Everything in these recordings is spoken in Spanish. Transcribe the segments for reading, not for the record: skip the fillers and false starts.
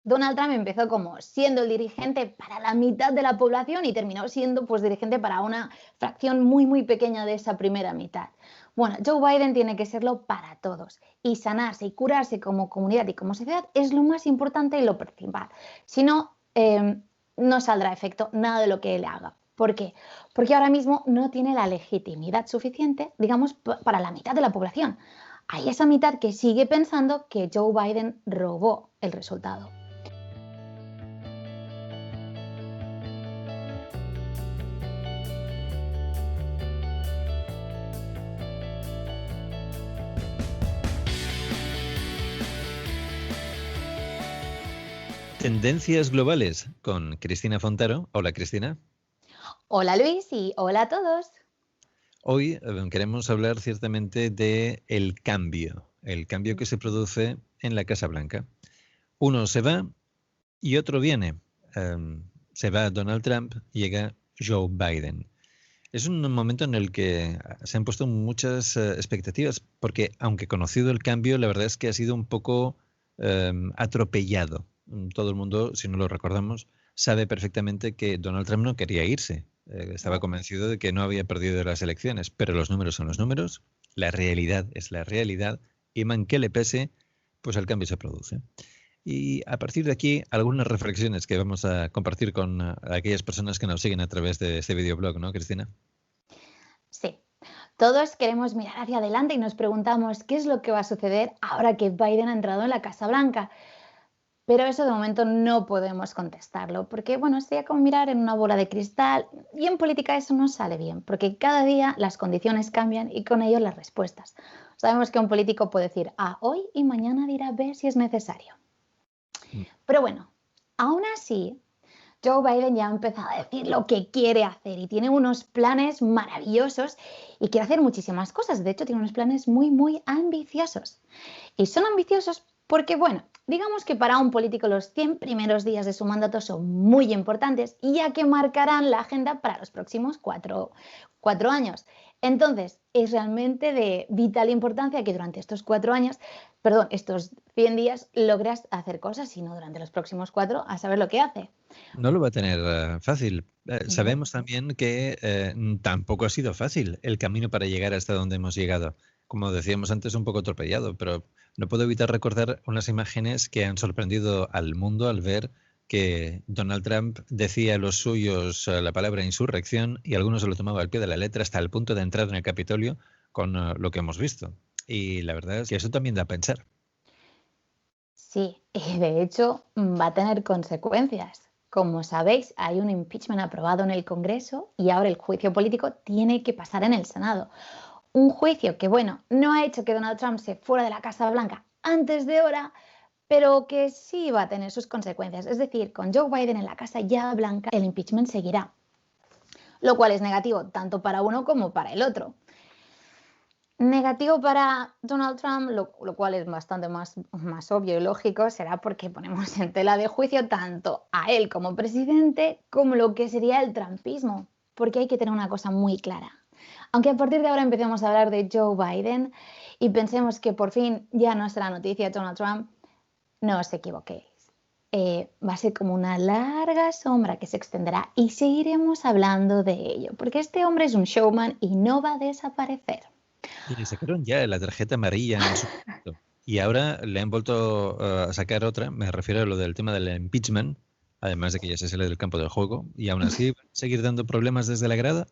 Donald Trump empezó como siendo el dirigente para la mitad de la población y terminó siendo pues dirigente para una fracción muy muy pequeña de esa primera mitad. Bueno, Joe Biden tiene que serlo para todos y sanarse y curarse como comunidad y como sociedad es lo más importante y lo principal. Si no, no saldrá efecto nada de lo que él haga. ¿Por qué? Porque ahora mismo no tiene la legitimidad suficiente, digamos, para la mitad de la población. Hay esa mitad que sigue pensando que Joe Biden robó el resultado. Tendencias globales con Cristina Fontaro. Hola, Cristina. Hola Luis y hola a todos. Hoy queremos hablar ciertamente de el cambio que se produce en la Casa Blanca. Uno se va y otro viene. Se va Donald Trump, llega Joe Biden. Es un momento en el que se han puesto muchas expectativas, porque aunque conocido el cambio, la verdad es que ha sido un poco atropellado. Todo el mundo, si no lo recordamos, sabe perfectamente que Donald Trump no quería irse. Estaba convencido de que no había perdido las elecciones, pero los números son los números, la realidad es la realidad, y man que le pese, pues el cambio se produce. Y a partir de aquí, algunas reflexiones que vamos a compartir con aquellas personas que nos siguen a través de este videoblog, ¿no, Cristina? Sí, todos queremos mirar hacia adelante y nos preguntamos qué es lo que va a suceder ahora que Biden ha entrado en la Casa Blanca. Pero eso de momento no podemos contestarlo, porque bueno, sería como mirar en una bola de cristal y en política eso no sale bien, porque cada día las condiciones cambian y con ello las respuestas. Sabemos que un político puede decir A hoy y mañana dirá B si es necesario. Mm. Pero bueno, aún así, Joe Biden ya ha empezado a decir lo que quiere hacer y tiene unos planes maravillosos y quiere hacer muchísimas cosas. De hecho, tiene unos planes muy, muy ambiciosos. Y son ambiciosos porque, bueno, digamos que para un político los 100 primeros días de su mandato son muy importantes, ya que marcarán la agenda para los próximos cuatro años. Entonces, es realmente de vital importancia que durante estos 100 días, logres hacer cosas, y no durante los próximos 4 a saber lo que hace. No lo va a tener fácil. No. Sabemos también que tampoco ha sido fácil el camino para llegar hasta donde hemos llegado. Como decíamos antes, un poco atropellado, pero no puedo evitar recordar unas imágenes que han sorprendido al mundo al ver que Donald Trump decía a los suyos la palabra insurrección y algunos se lo tomaban al pie de la letra hasta el punto de entrar en el Capitolio con lo que hemos visto. Y la verdad es que eso también da a pensar. Sí, y de hecho va a tener consecuencias. Como sabéis, hay un impeachment aprobado en el Congreso y ahora el juicio político tiene que pasar en el Senado. Un juicio que, bueno, no ha hecho que Donald Trump se fuera de la Casa Blanca antes de hora, pero que sí va a tener sus consecuencias. Es decir, con Joe Biden en la Casa ya Blanca, el impeachment seguirá, lo cual es negativo tanto para uno como para el otro. Negativo para Donald Trump, lo cual es bastante más obvio y lógico, será porque ponemos en tela de juicio tanto a él como presidente como lo que sería el trumpismo, porque hay que tener una cosa muy clara. Aunque a partir de ahora empecemos a hablar de Joe Biden y pensemos que por fin ya no será noticia Donald Trump, no os equivoquéis. Va a ser como una larga sombra que se extenderá y seguiremos hablando de ello, porque este hombre es un showman y no va a desaparecer. Y le sacaron ya la tarjeta amarilla en su momento. Y ahora le han vuelto a sacar otra, me refiero a lo del tema del impeachment, además de que ya se sale del campo del juego, y aún así van a seguir dando problemas desde la grada.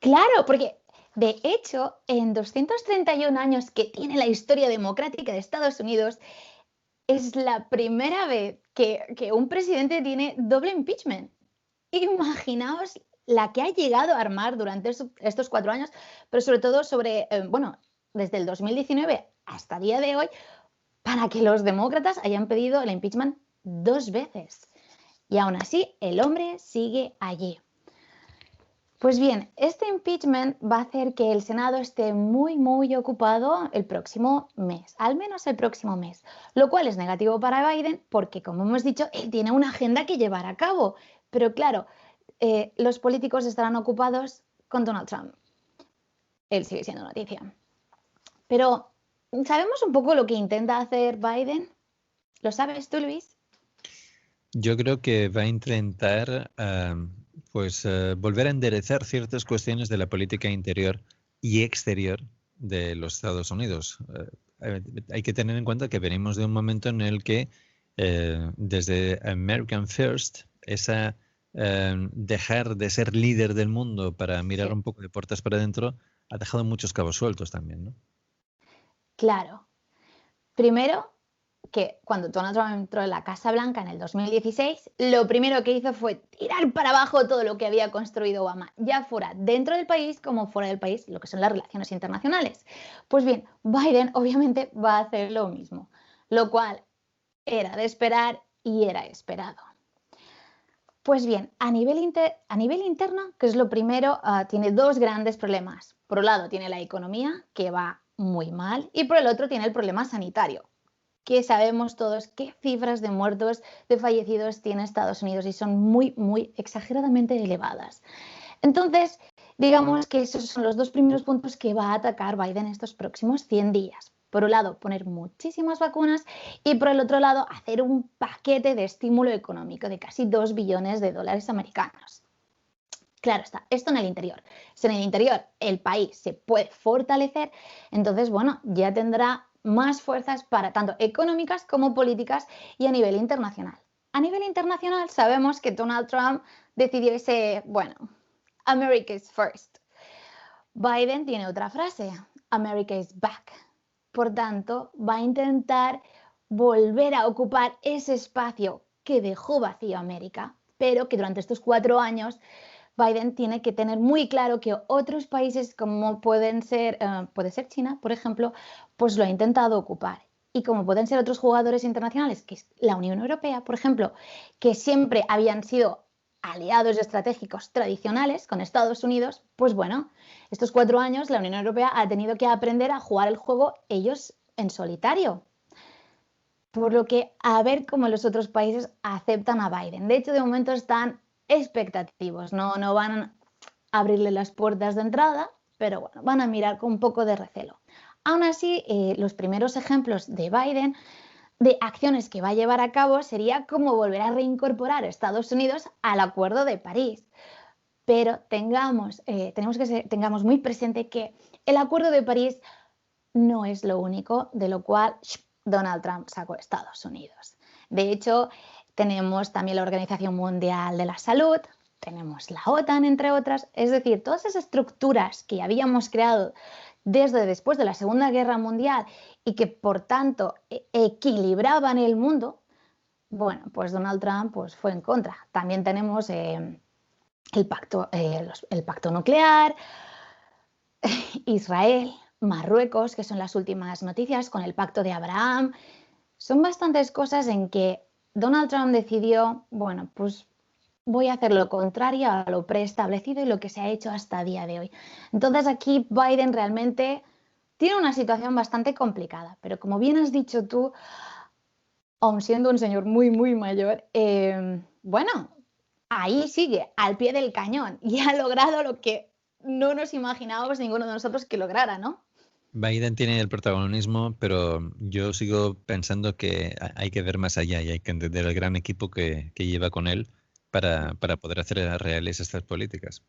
Claro, porque de hecho, en 231 años que tiene la historia democrática de Estados Unidos, es la primera vez que un presidente tiene doble impeachment. Imaginaos la que ha llegado a armar durante estos 4 años, pero sobre todo bueno, desde el 2019 hasta el día de hoy, para que los demócratas hayan pedido el impeachment 2 veces. Y aún así, el hombre sigue allí. Pues bien, este impeachment va a hacer que el Senado esté muy, muy ocupado el próximo mes, al menos el próximo mes, lo cual es negativo para Biden porque, como hemos dicho, él tiene una agenda que llevar a cabo. Pero claro, los políticos estarán ocupados con Donald Trump. Él sigue siendo noticia. Pero, ¿sabemos un poco lo que intenta hacer Biden? ¿Lo sabes tú, Luis? Yo creo que va a intentar volver a enderezar ciertas cuestiones de la política interior y exterior de los Estados Unidos. Hay que tener en cuenta que venimos de un momento en el que desde American First, esa dejar de ser líder del mundo para mirar Sí, un poco de puertas para adentro, ha dejado muchos cabos sueltos también, ¿no? claro. Primero, que cuando Donald Trump entró en la Casa Blanca en el 2016, lo primero que hizo fue tirar para abajo todo lo que había construido Obama, ya fuera dentro del país como fuera del país, lo que son las relaciones internacionales. Pues bien, Biden obviamente va a hacer lo mismo, lo cual era de esperar y era esperado. Pues bien, a nivel interno, que es lo primero, tiene dos grandes problemas. Por un lado tiene la economía, que va muy mal, y por el otro tiene el problema sanitario, que sabemos todos qué cifras de muertos, de fallecidos tiene Estados Unidos y son muy, muy exageradamente elevadas. Entonces, digamos que esos son los dos primeros puntos que va a atacar Biden estos próximos 100 días. Por un lado, poner muchísimas vacunas y por el otro lado, hacer un paquete de estímulo económico de casi 2 billones de dólares americanos. Claro está, esto en el interior. Si en el interior el país se puede fortalecer, entonces, bueno, ya tendrá más fuerzas para tanto económicas como políticas y a nivel internacional. A nivel internacional sabemos que Donald Trump decidió ese, bueno, America is first. Biden tiene otra frase, America is back. Por tanto, va a intentar volver a ocupar ese espacio que dejó vacío América, pero que durante estos 4 años Biden tiene que tener muy claro que otros países como puede ser China, por ejemplo, pues lo ha intentado ocupar. Y como pueden ser otros jugadores internacionales, que es la Unión Europea, por ejemplo, que siempre habían sido aliados estratégicos tradicionales con Estados Unidos, pues bueno, estos 4 años la Unión Europea ha tenido que aprender a jugar el juego ellos en solitario. Por lo que a ver cómo los otros países aceptan a Biden. De hecho, de momento están expectativos, no van a abrirle las puertas de entrada, pero bueno, van a mirar con un poco de recelo. Aún así, los primeros ejemplos de Biden de acciones que va a llevar a cabo sería como volver a reincorporar a Estados Unidos al Acuerdo de París. Pero tengamos muy presente que el Acuerdo de París no es lo único de lo cual Donald Trump sacó a Estados Unidos. De hecho, tenemos también la Organización Mundial de la Salud, tenemos la OTAN, entre otras, es decir, todas esas estructuras que habíamos creado desde después de la Segunda Guerra Mundial y que por tanto equilibraban el mundo, bueno, pues Donald Trump pues, fue en contra. También tenemos el pacto nuclear, Israel, Marruecos, que son las últimas noticias con el pacto de Abraham. Son bastantes cosas en que Donald Trump decidió, bueno, pues voy a hacer lo contrario a lo preestablecido y lo que se ha hecho hasta el día de hoy. Entonces aquí Biden realmente tiene una situación bastante complicada, pero como bien has dicho tú, aun siendo un señor muy, muy mayor, bueno, ahí sigue, al pie del cañón, y ha logrado lo que no nos imaginábamos ninguno de nosotros que lograra, ¿no? Biden tiene el protagonismo, pero yo sigo pensando que hay que ver más allá y hay que entender el gran equipo que lleva con él para poder hacer reales estas políticas.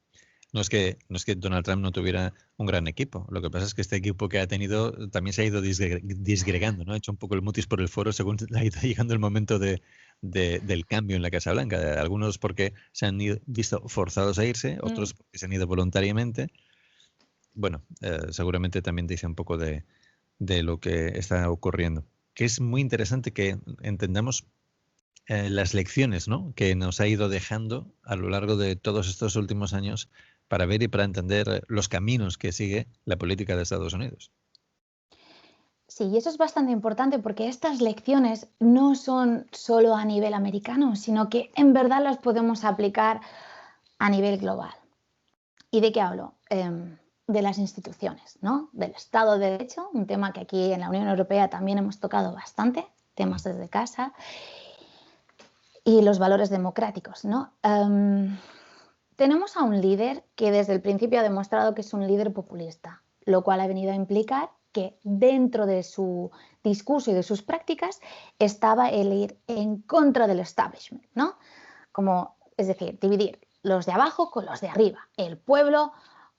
No es que Donald Trump no tuviera un gran equipo. Lo que pasa es que este equipo que ha tenido también se ha ido disgregando, ¿no? Ha hecho un poco el mutis por el foro según ha ido llegando el momento del cambio en la Casa Blanca. Algunos porque se han visto forzados a irse, Mm. otros porque se han ido voluntariamente. Bueno, seguramente también dice un poco de lo que está ocurriendo. Que es muy interesante que entendamos las lecciones, ¿no?, que nos ha ido dejando a lo largo de todos estos últimos años para ver y para entender los caminos que sigue la política de Estados Unidos. Sí, y eso es bastante importante porque estas lecciones no son solo a nivel americano, sino que en verdad las podemos aplicar a nivel global. ¿Y de qué hablo? De las instituciones, ¿no? Del Estado de Derecho, un tema que aquí en la Unión Europea también hemos tocado bastante, temas desde casa, y los valores democráticos, ¿no? Tenemos a un líder que desde el principio ha demostrado que es un líder populista, lo cual ha venido a implicar que dentro de su discurso y de sus prácticas estaba el ir en contra del establishment, ¿no? Es decir, dividir los de abajo con los de arriba, el pueblo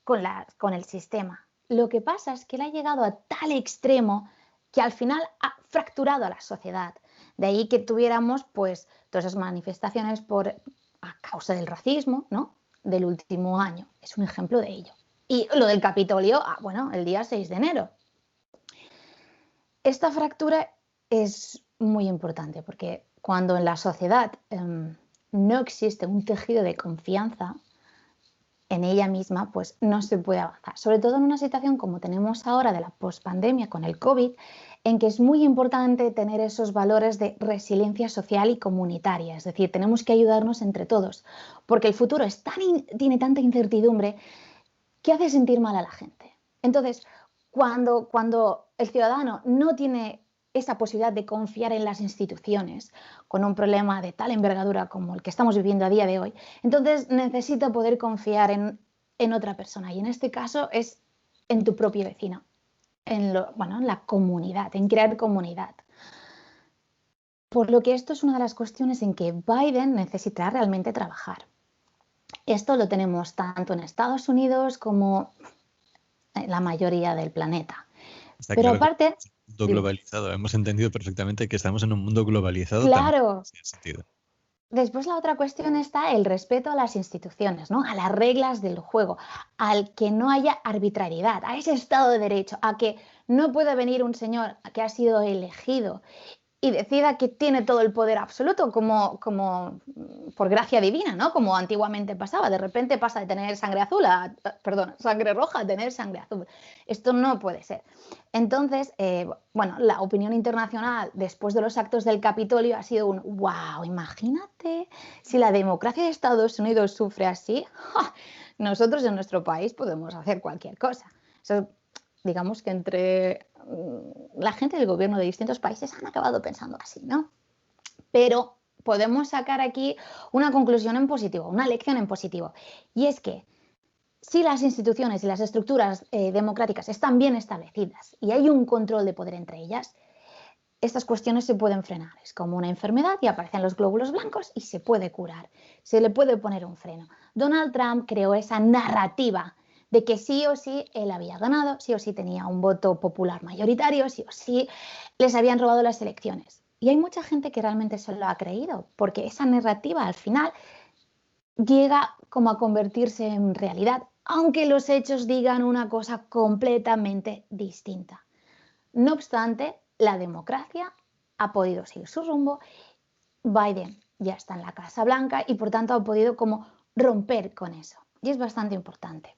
con el sistema. Lo que pasa es que él ha llegado a tal extremo que al final ha fracturado a la sociedad. De ahí que tuviéramos pues todas esas manifestaciones a causa del racismo, ¿no? Del último año. Es un ejemplo de ello. Y lo del Capitolio, bueno, el día 6 de enero. Esta fractura es muy importante porque cuando en la sociedad no existe un tejido de confianza en ella misma, pues no se puede avanzar. Sobre todo en una situación como tenemos ahora de la pospandemia con el COVID, en que es muy importante tener esos valores de resiliencia social y comunitaria. Es decir, tenemos que ayudarnos entre todos, porque el futuro tiene tanta incertidumbre que hace sentir mal a la gente. Entonces, cuando el ciudadano no tiene esa posibilidad de confiar en las instituciones con un problema de tal envergadura como el que estamos viviendo a día de hoy, entonces necesita poder confiar en otra persona. Y en este caso es en tu propio vecino, en la comunidad, en crear comunidad. Por lo que esto es una de las cuestiones en que Biden necesitará realmente trabajar. Esto lo tenemos tanto en Estados Unidos como en la mayoría del planeta. Está Pero claro aparte... que es un mundo globalizado. Hemos entendido perfectamente que estamos en un mundo globalizado. Claro. También en ese sentido. Después la otra cuestión está el respeto a las instituciones, ¿no? A las reglas del juego, al que no haya arbitrariedad, a ese Estado de Derecho, a que no pueda venir un señor que ha sido elegido y decida que tiene todo el poder absoluto, como por gracia divina, ¿no? Como antiguamente pasaba. De repente pasa de tener sangre sangre roja a tener sangre azul. Esto no puede ser. Entonces, la opinión internacional después de los actos del Capitolio ha sido wow, imagínate si la democracia de Estados Unidos sufre así, ¡ja! Nosotros en nuestro país podemos hacer cualquier cosa. Eso, digamos que entre la gente del gobierno de distintos países han acabado pensando así, ¿no? Pero podemos sacar aquí una conclusión en positivo, una lección en positivo. Y es que si las instituciones y las estructuras democráticas están bien establecidas y hay un control de poder entre ellas, estas cuestiones se pueden frenar. Es como una enfermedad y aparecen los glóbulos blancos y se puede curar. Se le puede poner un freno. Donald Trump creó esa narrativa de que sí o sí él había ganado, sí o sí tenía un voto popular mayoritario, sí o sí les habían robado las elecciones. Y hay mucha gente que realmente se lo ha creído, porque esa narrativa al final llega como a convertirse en realidad, aunque los hechos digan una cosa completamente distinta. No obstante, la democracia ha podido seguir su rumbo. Biden ya está en la Casa Blanca y por tanto ha podido como romper con eso. Y es bastante importante.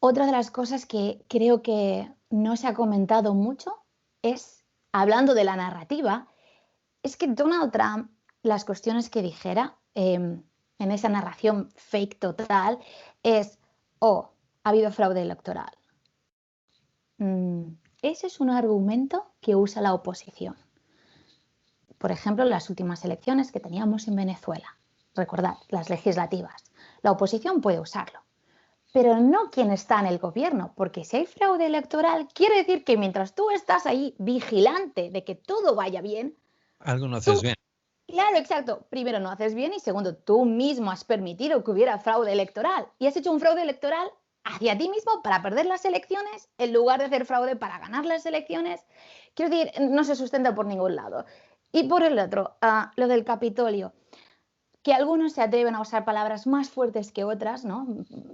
Otra de las cosas que creo que no se ha comentado mucho es, hablando de la narrativa, es que Donald Trump, las cuestiones que dijera en esa narración fake total es, ha habido fraude electoral. Ese es un argumento que usa la oposición. Por ejemplo, las últimas elecciones que teníamos en Venezuela. Recordad, las legislativas. La oposición puede usarlo, pero no quien está en el gobierno, porque si hay fraude electoral, quiere decir que mientras tú estás ahí vigilante de que todo vaya bien, algo no haces bien. Claro, exacto. Primero, no haces bien y segundo, tú mismo has permitido que hubiera fraude electoral y has hecho un fraude electoral hacia ti mismo para perder las elecciones en lugar de hacer fraude para ganar las elecciones. Quiero decir, no se sustenta por ningún lado. Y por el otro, lo del Capitolio, que algunos se atreven a usar palabras más fuertes que otras, ¿no?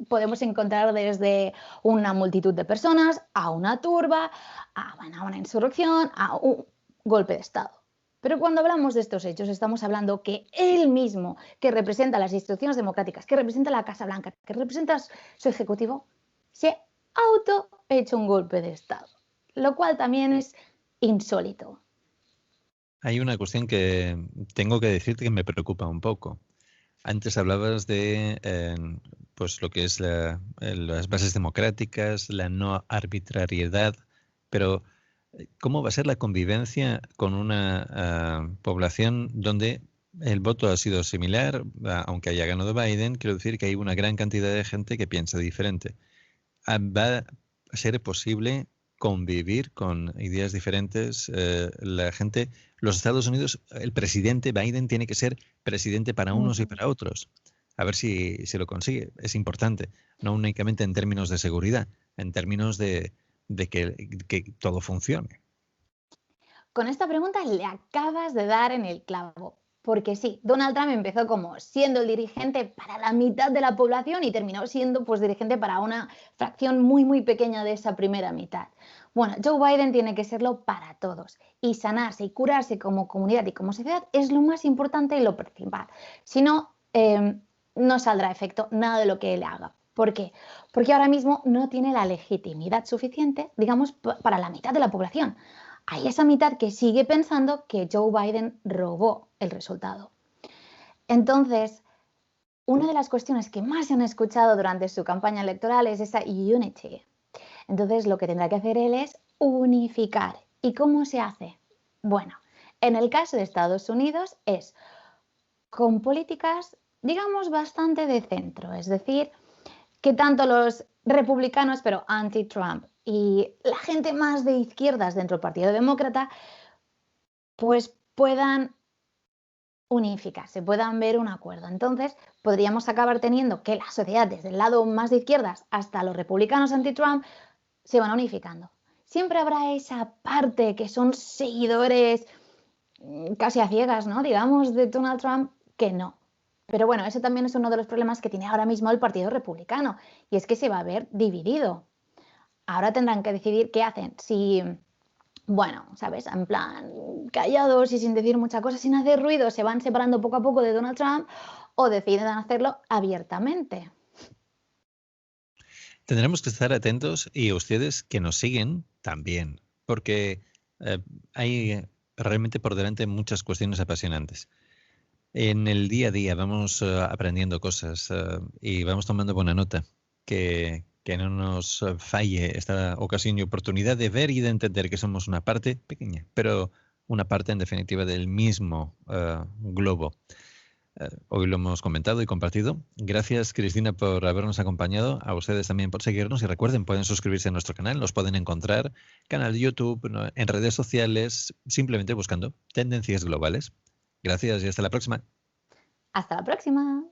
Podemos encontrar desde una multitud de personas a una turba, a una insurrección, a un golpe de Estado. Pero cuando hablamos de estos hechos, estamos hablando que él mismo, que representa las instituciones democráticas, que representa la Casa Blanca, que representa su ejecutivo, se ha hecho un golpe de Estado, lo cual también es insólito. Hay una cuestión que tengo que decirte que me preocupa un poco. Antes hablabas de pues lo que es las bases democráticas, la no arbitrariedad, pero ¿cómo va a ser la convivencia con una población donde el voto ha sido similar, aunque haya ganado Biden? Quiero decir que hay una gran cantidad de gente que piensa diferente. ser posible convivir con ideas diferentes. La gente, los Estados Unidos, el presidente Biden tiene que ser presidente para unos y para otros. A ver si se lo consigue. Es importante, no únicamente en términos de seguridad, en términos de que todo funcione. Con esta pregunta le acabas de dar en el clavo. Porque sí, Donald Trump empezó como siendo el dirigente para la mitad de la población y terminó siendo pues dirigente para una fracción muy muy pequeña de esa primera mitad. Bueno, Joe Biden tiene que serlo para todos y sanarse y curarse como comunidad y como sociedad es lo más importante y lo principal. Si no, no saldrá efecto nada de lo que él haga. ¿Por qué? Porque ahora mismo no tiene la legitimidad suficiente, digamos, para la mitad de la población. Hay esa mitad que sigue pensando que Joe Biden robó el resultado. Entonces, una de las cuestiones que más se han escuchado durante su campaña electoral es esa unity. Entonces, lo que tendrá que hacer él es unificar. ¿Y cómo se hace? Bueno, en el caso de Estados Unidos es con políticas, digamos, bastante de centro, es decir, que tanto los republicanos, pero anti-Trump, y la gente más de izquierdas dentro del Partido Demócrata, pues puedan unificarse, puedan ver un acuerdo. Entonces, podríamos acabar teniendo que la sociedad, desde el lado más de izquierdas hasta los republicanos anti-Trump, se van unificando. Siempre habrá esa parte que son seguidores casi a ciegas, ¿no? Digamos, de Donald Trump, que no. Pero bueno, ese también es uno de los problemas que tiene ahora mismo el Partido Republicano, y es que se va a ver dividido. Ahora tendrán que decidir qué hacen. Si, bueno, ¿sabes? En plan, callados y sin decir mucha cosa, sin hacer ruido, se van separando poco a poco de Donald Trump o deciden hacerlo abiertamente. Tendremos que estar atentos y ustedes que nos siguen también, porque hay realmente por delante muchas cuestiones apasionantes. En el día a día vamos aprendiendo cosas y vamos tomando buena nota. Que no nos falle esta ocasión y oportunidad de ver y de entender que somos una parte pequeña, pero una parte en definitiva del mismo globo. Hoy lo hemos comentado y compartido. Gracias, Cristina, por habernos acompañado. A ustedes también por seguirnos. Y recuerden, pueden suscribirse a nuestro canal. Nos pueden encontrar canal de YouTube, ¿no?, en redes sociales, simplemente buscando Tendencias Globales. Gracias y hasta la próxima. Hasta la próxima.